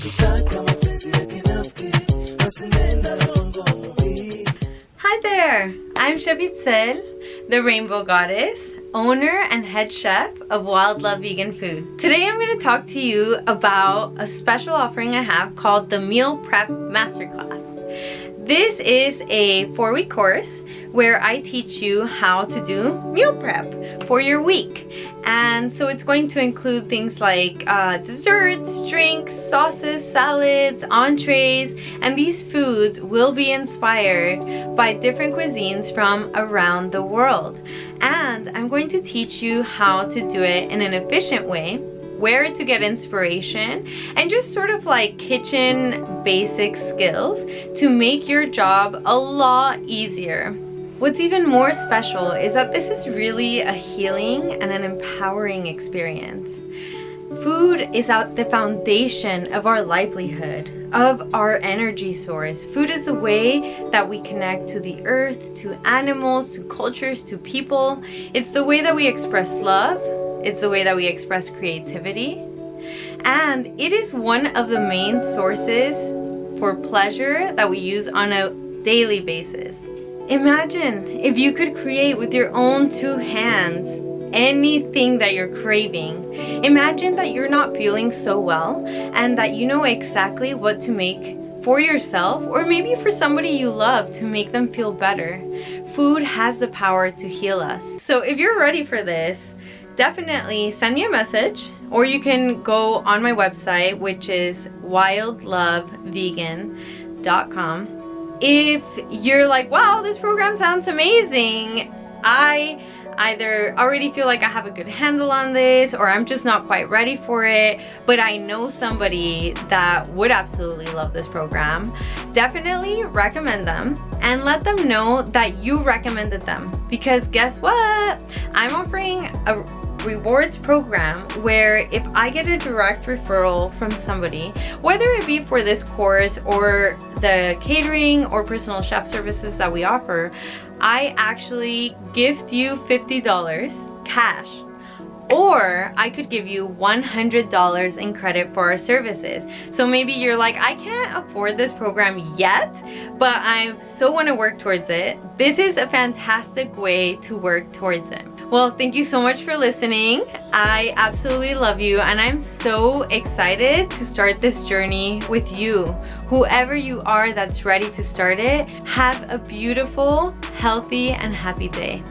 Hi there, I'm Shabitzel, the Rainbow Goddess, owner and head chef of Wild Love Vegan Food. Today I'm going to talk to you about a special offering I have called the Meal Prep Masterclass. This is a 4-week course where I teach you how to do meal prep for your week. And so it's going to include things like desserts, drinks, sauces, salads, entrees, and these foods will be inspired by different cuisines from around the world. And I'm going to teach you how to do it in an efficient way, where to get inspiration, and just sort of like kitchen basic skills to make your job a lot easier. What's even more special is that this is really a healing and an empowering experience. Food is at the foundation of our livelihood, of our energy source. Food is the way that we connect to the earth, to animals, to cultures, to people. It's the way that we express love. It's the way that we express creativity. And it is one of the main sources for pleasure that we use on a daily basis. Imagine if you could create with your own 2 hands anything that you're craving. Imagine that you're not feeling so well and that you know exactly what to make for yourself or maybe for somebody you love to make them feel better. Food has the power to heal us. So if you're ready for this, definitely send me a message, or you can go on my website, which is wildlovevegan.com. If you're like, wow, this program sounds amazing, I either already feel like I have a good handle on this, or I'm just not quite ready for it, but I know somebody that would absolutely love this program, definitely recommend them and let them know that you recommended them. Because guess what? I'm offering a rewards program where if I get a direct referral from somebody, whether it be for this course or the catering or personal chef services that we offer, I actually gift you $50 cash, or I could give you $100 in credit for our services. So maybe you're like, I can't afford this program yet, but I so want to work towards it. This is a fantastic way to work towards it. Well, thank you so much for listening. I absolutely love you, and I'm so excited to start this journey with you. Whoever you are that's ready to start it, have a beautiful, healthy, and happy day.